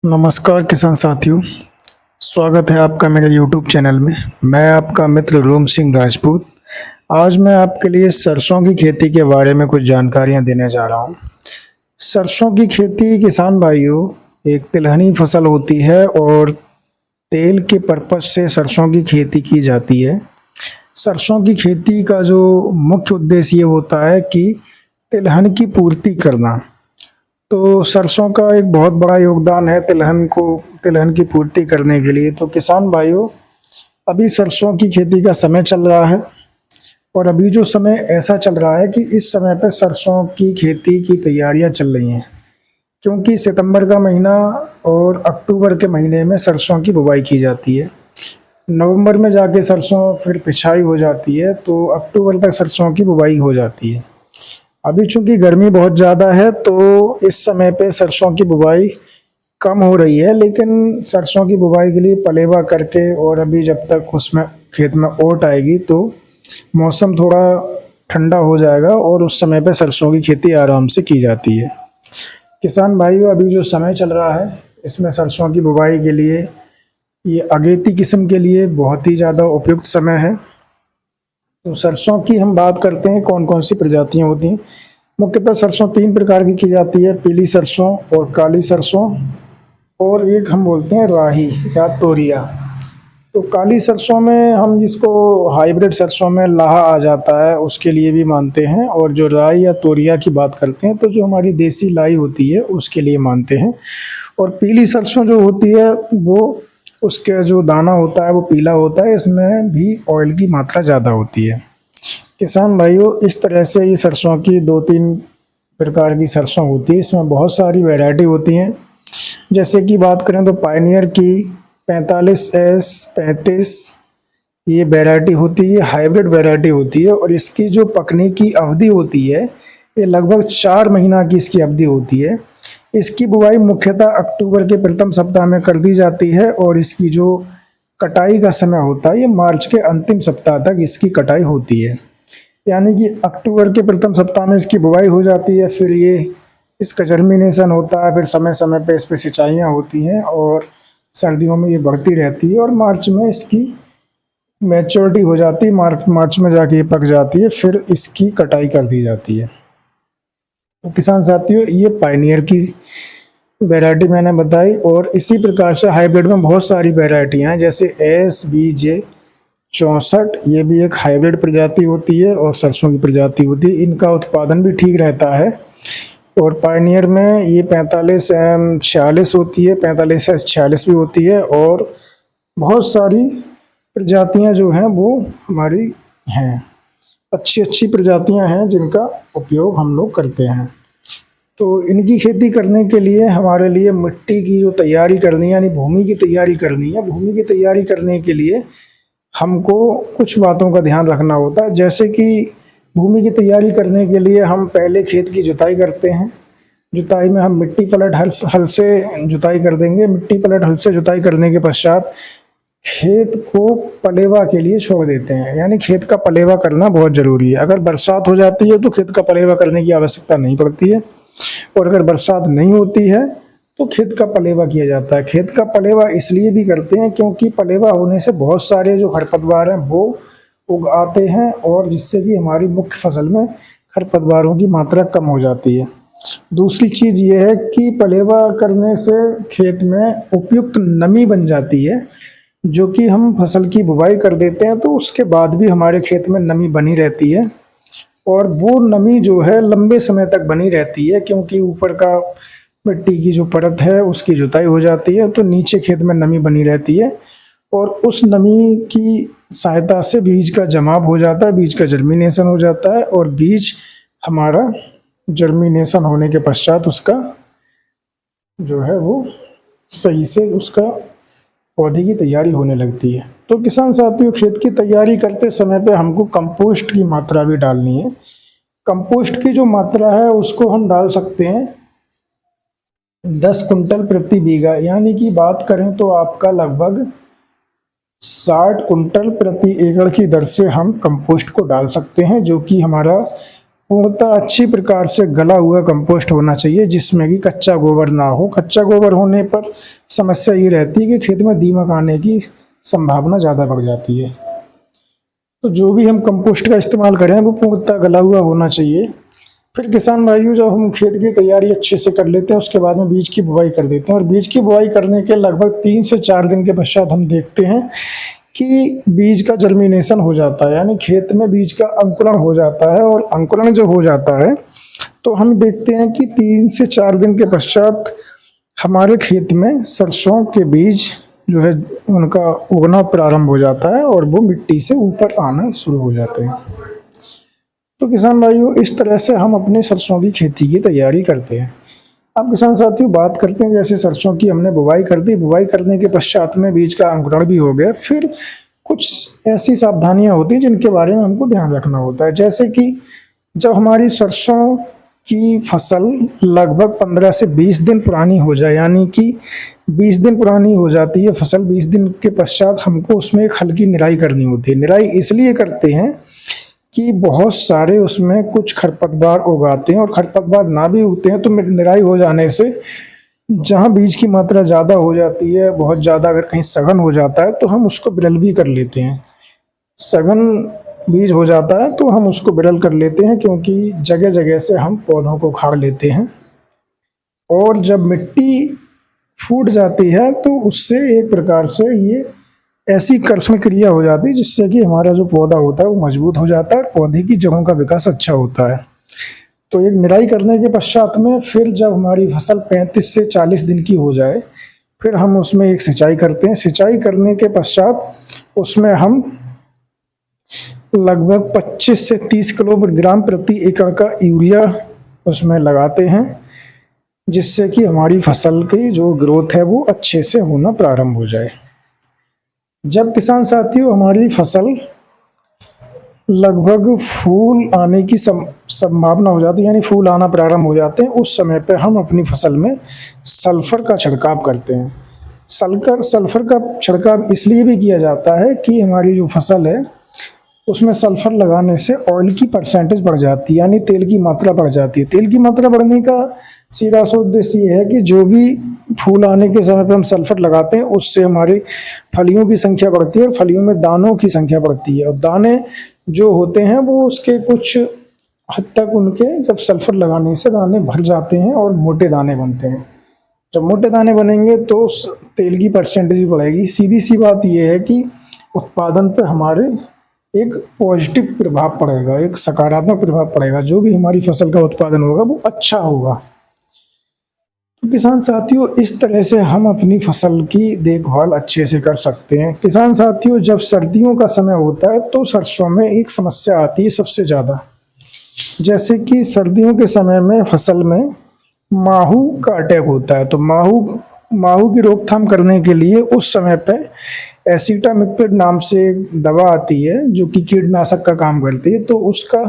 नमस्कार किसान साथियों, स्वागत है आपका मेरे YouTube चैनल में। मैं आपका मित्र रोम सिंह राजपूत। आज मैं आपके लिए सरसों की खेती के बारे में कुछ जानकारियां देने जा रहा हूं। सरसों की खेती किसान भाइयों एक तिलहनी फसल होती है और तेल के पर्पज से सरसों की खेती की जाती है। सरसों की खेती का जो मुख्य उद्देश्य ये होता है कि तिलहन की पूर्ति करना। तो सरसों का एक बहुत बड़ा योगदान है तिलहन की पूर्ति करने के लिए। तो किसान भाइयों, अभी सरसों की खेती का समय चल रहा है और अभी जो समय ऐसा चल रहा है कि इस समय पे सरसों की खेती की तैयारियां चल रही हैं, क्योंकि सितंबर का महीना और अक्टूबर के महीने में सरसों की बुवाई की जाती है। नवंबर में जाके सरसों फिर पिछाई हो जाती है, तो अक्टूबर तक सरसों की बुवाई हो जाती है। अभी चूंकि गर्मी बहुत ज़्यादा है तो इस समय पे सरसों की बुवाई कम हो रही है, लेकिन सरसों की बुवाई के लिए पलेवा करके और अभी जब तक उसमें खेत में ओट आएगी तो मौसम थोड़ा ठंडा हो जाएगा और उस समय पे सरसों की खेती आराम से की जाती है। किसान भाइयों, अभी जो समय चल रहा है इसमें सरसों की बुवाई के लिए ये अगेती किस्म के लिए बहुत ही ज़्यादा उपयुक्त समय है। तो सरसों की हम बात करते हैं कौन कौन सी प्रजातियां होती हैं। मुख्यतः सरसों तीन प्रकार की जाती है, पीली सरसों और काली सरसों और एक हम बोलते हैं राही या तोरिया। तो काली सरसों में हम जिसको हाइब्रिड सरसों में लाहा आ जाता है उसके लिए भी मानते हैं, और जो राई या तोरिया की बात करते हैं तो जो हमारी देसी लाई होती है उसके लिए मानते हैं। और पीली सरसों जो होती है वो उसके जो दाना होता है वो पीला होता है, इसमें भी ऑयल की मात्रा ज़्यादा होती है। किसान भाइयों, इस तरह से ये सरसों की दो तीन प्रकार की सरसों होती है। इसमें बहुत सारी वैरायटी होती हैं। जैसे कि बात करें तो पायनियर की 45S 35 ये वैरायटी होती है, हाइब्रिड वैरायटी होती है, और इसकी जो पकने की अवधि होती है ये लगभग 4 महीना की इसकी अवधि होती है। इसकी बुवाई मुख्यतः अक्टूबर के प्रथम सप्ताह में कर दी जाती है और इसकी जो कटाई का समय होता है ये मार्च के अंतिम सप्ताह तक इसकी कटाई होती है। यानी कि अक्टूबर के प्रथम सप्ताह में इसकी बुवाई हो जाती है, फिर ये इसका जर्मिनेशन होता है, फिर समय समय पे इस पर सिंचाइयाँ होती हैं और सर्दियों में ये बढ़ती रहती है और मार्च में इसकी मैच्योरिटी हो जाती है। मार्च में जाके ये पक जाती है, फिर इसकी कटाई कर दी जाती है। तो किसान साथियों, ये पायनियर की वैरायटी मैंने बताई, और इसी प्रकार से हाइब्रिड में बहुत सारी वैरायटियाँ हैं। जैसे SBJ 64 ये भी एक हाइब्रिड प्रजाति होती है और सरसों की प्रजाति होती है। इनका उत्पादन भी ठीक रहता है। और पायनियर में ये 45M46 होती है, 45S46 भी होती है, और बहुत सारी प्रजातियाँ जो हैं वो हमारी हैं, अच्छी अच्छी प्रजातियां हैं जिनका उपयोग हम लोग करते हैं। तो इनकी खेती करने के लिए हमारे लिए मिट्टी की जो तैयारी करनी है, यानी भूमि की तैयारी करनी है, भूमि की तैयारी करने के लिए हमको कुछ बातों का ध्यान रखना होता है। जैसे कि भूमि की तैयारी करने के लिए हम पहले खेत की जुताई करते हैं। जुताई में हम मिट्टी पलट हल से जुताई कर देंगे। मिट्टी पलट हल से जुताई करने के पश्चात खेत को पलेवा के लिए छोड़ देते हैं, यानी खेत का पलेवा करना बहुत ज़रूरी है। अगर बरसात हो जाती है तो खेत का पलेवा करने की आवश्यकता नहीं पड़ती है, और अगर बरसात नहीं होती है तो खेत का पलेवा किया जाता है। खेत का पलेवा इसलिए भी करते हैं क्योंकि पलेवा होने से बहुत सारे जो खरपतवार हैं वो उग आते हैं, और जिससे कि हमारी मुख्य फसल में खरपतवारों की मात्रा कम हो जाती है। दूसरी चीज़ ये है कि पलेवा करने से खेत में उपयुक्त नमी बन जाती है, जो कि हम फसल की बुवाई कर देते हैं तो उसके बाद भी हमारे खेत में नमी बनी रहती है, और वो नमी जो है लंबे समय तक बनी रहती है, क्योंकि ऊपर का मिट्टी की जो परत है उसकी जुताई हो जाती है तो नीचे खेत में नमी बनी रहती है, और उस नमी की सहायता से बीज का जमाव हो जाता है, बीज का जर्मिनेशन हो जाता है, और बीज हमारा जर्मिनेशन होने के पश्चात उसका जो है वो सही से उसका पौधे की तैयारी होने लगती है। तो किसान साथियों, खेत की तैयारी करते समय पे हमको कंपोस्ट की मात्रा भी डालनी है। कंपोस्ट की जो मात्रा है उसको हम डाल सकते हैं 10 कुंटल प्रति बीघा, यानी कि बात करें तो आपका लगभग 60 कुंटल प्रति एकड़ की दर से हम कंपोस्ट को डाल सकते हैं, जो कि हमारा पूर्णतः अच्छी प्रकार से गला हुआ कंपोस्ट होना चाहिए, जिसमें कि कच्चा गोबर ना हो। कच्चा गोबर होने पर समस्या ये रहती है कि खेत में दीमक आने की संभावना ज़्यादा बढ़ जाती है। तो जो भी हम कंपोस्ट का इस्तेमाल करें वो पूर्णतः गला हुआ होना चाहिए। फिर किसान भाइयों, जब हम खेत की तैयारी अच्छे से कर लेते हैं उसके बाद में बीज की बुआई कर देते हैं, और बीज की बुआई करने के लगभग 3 से 4 दिन के पश्चात हम देखते हैं कि बीज का जर्मिनेशन हो जाता है, यानी खेत में बीज का अंकुरण हो जाता है। और अंकुरण जो हो जाता है तो हम देखते हैं कि 3 से 4 दिन के पश्चात हमारे खेत में सरसों के बीज जो है उनका उगना प्रारंभ हो जाता है और वो मिट्टी से ऊपर आना शुरू हो जाते हैं। तो किसान भाइयों, इस तरह से हम अपने सरसों की खेती की तैयारी करते हैं। अब किसान साथियों, बात करते हैं जैसे सरसों की हमने बुवाई कर दी, बुवाई करने के पश्चात में बीज का अंकुरण भी हो गया। फिर कुछ ऐसी सावधानियां होती हैं जिनके बारे में हमको ध्यान रखना होता है। जैसे कि जब हमारी सरसों की फसल लगभग 15 से 20 दिन पुरानी हो जाए, यानी कि 20 दिन पुरानी हो जाती है फसल, 20 दिन के पश्चात हमको उसमें एक हल्की निराई करनी होती है। निराई इसलिए करते हैं कि बहुत सारे उसमें कुछ खरपतवार उगाते हैं, और खरपतवार ना भी उगते हैं तो निराई हो जाने से जहाँ बीज की मात्रा ज़्यादा हो जाती है, बहुत ज़्यादा अगर कहीं सघन हो जाता है तो हम उसको बिरल भी कर लेते हैं। सघन बीज हो जाता है तो हम उसको बिरल कर लेते हैं, क्योंकि जगह जगह से हम पौधों को उखाड़ लेते हैं। और जब मिट्टी फूट जाती है तो उससे एक प्रकार से ये ऐसी कर्षण क्रिया हो जाती है जिससे कि हमारा जो पौधा होता है वो मजबूत हो जाता है, पौधे की जड़ों का विकास अच्छा होता है। तो एक निराई करने के पश्चात में फिर जब हमारी फसल 35 से 40 दिन की हो जाए, फिर हम उसमें एक सिंचाई करते हैं। सिंचाई करने के पश्चात उसमें हम लगभग 25 से 30 किलोग्राम प्रति एकड़ का यूरिया उसमें लगाते हैं, जिससे कि हमारी फसल की जो ग्रोथ है वो अच्छे से होना प्रारंभ हो जाए। जब किसान साथियों हमारी फसल लगभग फूल आने की संभावना हो जाती है, यानी फूल आना प्रारंभ हो जाते हैं, उस समय पे हम अपनी फसल में सल्फर का छिड़काव करते हैं। सल्फर का छिड़काव इसलिए भी किया जाता है कि हमारी जो फसल है उसमें सल्फर लगाने से ऑयल की परसेंटेज बढ़ जाती है, यानी तेल की मात्रा बढ़ जाती है। तेल की मात्रा बढ़ने का सीधा सा उद्देश्य ये है कि जो भी फूल आने के समय पे हम सल्फर लगाते हैं उससे हमारी फलियों की संख्या बढ़ती है, और फलियों में दानों की संख्या बढ़ती है। और दाने जो होते हैं वो उसके कुछ हद तक उनके जब सल्फर लगाने से दाने भर जाते हैं और मोटे दाने बनते हैं। जब मोटे दाने बनेंगे तो तेल की परसेंटेज भी बढ़ेगी। सीधी सी बात यह है कि उत्पादन पे हमारे एक पॉजिटिव प्रभाव पड़ेगा, एक सकारात्मक प्रभाव पड़ेगा। जो भी हमारी फसल का उत्पादन होगा वो अच्छा होगा। तो किसान साथियों, इस तरह से हम अपनी फसल की देखभाल अच्छे से कर सकते हैं। किसान साथियों, जब सर्दियों का समय होता है तो सरसों में एक समस्या आती है सबसे ज़्यादा। जैसे कि सर्दियों के समय में फसल में माहू का अटैक होता है। तो माहू की रोकथाम करने के लिए उस समय पे एसिटामिप्रिड नाम से एक दवा आती है जो कि कीटनाशक का काम करती है। तो उसका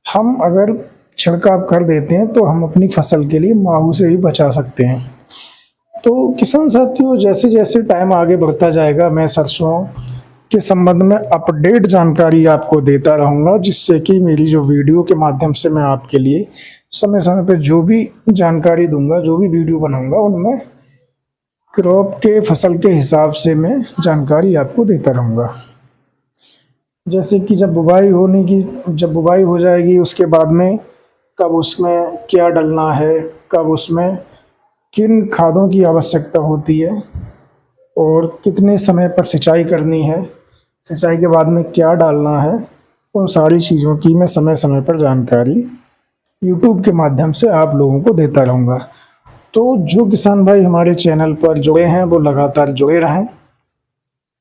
हम अगर छिड़काव कर देते हैं तो हम अपनी फसल के लिए माहू से भी बचा सकते हैं। तो किसान साथियों, जैसे जैसे टाइम आगे बढ़ता जाएगा मैं सरसों के संबंध में अपडेट जानकारी आपको देता रहूँगा, जिससे कि मेरी जो वीडियो के माध्यम से मैं आपके लिए समय समय पर जो भी जानकारी दूंगा, जो भी वीडियो बनाऊंगा, उनमें क्रॉप के फसल के हिसाब से मैं जानकारी आपको देता रहूँगा। जैसे कि जब बुवाई हो जाएगी उसके बाद में कब उसमें क्या डलना है, कब उसमें किन खादों की आवश्यकता होती है और कितने समय पर सिंचाई करनी है, सिंचाई के बाद में क्या डालना है, उन सारी चीज़ों की मैं समय समय पर जानकारी YouTube के माध्यम से आप लोगों को देता रहूँगा। तो जो किसान भाई हमारे चैनल पर जुड़े हैं वो लगातार जुड़े रहें,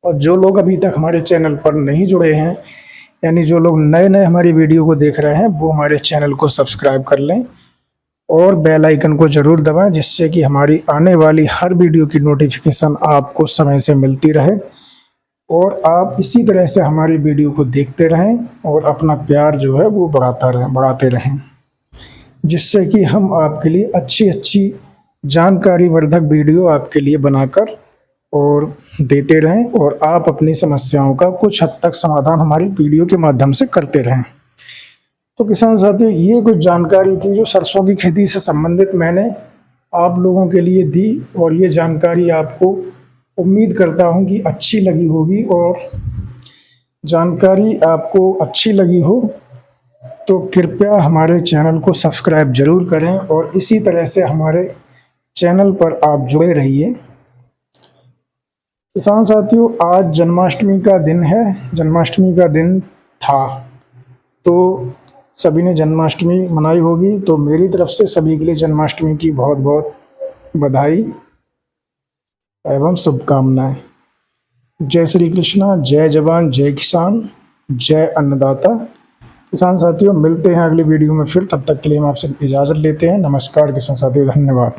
और जो लोग अभी तक हमारे चैनल पर नहीं जुड़े हैं, यानी जो लोग नए नए हमारी वीडियो को देख रहे हैं, वो हमारे चैनल को सब्सक्राइब कर लें और बेल आइकन को ज़रूर दबाएं, जिससे कि हमारी आने वाली हर वीडियो की नोटिफिकेशन आपको समय से मिलती रहे और आप इसी तरह से हमारी वीडियो को देखते रहें और अपना प्यार जो है वो बढ़ाते रहें, जिससे कि हम आपके लिए अच्छी जानकारी वर्धक वीडियो आपके लिए बनाकर और देते रहें और आप अपनी समस्याओं का कुछ हद तक समाधान हमारी वीडियो के माध्यम से करते रहें। तो किसान साथियों, ये कुछ जानकारी थी जो सरसों की खेती से संबंधित मैंने आप लोगों के लिए दी, और ये जानकारी आपको उम्मीद करता हूँ कि अच्छी लगी होगी। और जानकारी आपको अच्छी लगी हो तो कृपया हमारे चैनल को सब्सक्राइब जरूर करें, और इसी तरह से हमारे चैनल पर आप जुड़े रहिए। किसान साथियों, आज जन्माष्टमी का दिन है, जन्माष्टमी का दिन था, तो सभी ने जन्माष्टमी मनाई होगी। तो मेरी तरफ से सभी के लिए जन्माष्टमी की बहुत बहुत बधाई एवं शुभकामनाएं। जय श्री कृष्णा, जय जवान, जय किसान, जय अन्नदाता। किसान साथियों, मिलते हैं अगली वीडियो में फिर, तब तक के लिए हम आपसे इजाज़त लेते हैं। नमस्कार किसान साथियों, धन्यवाद।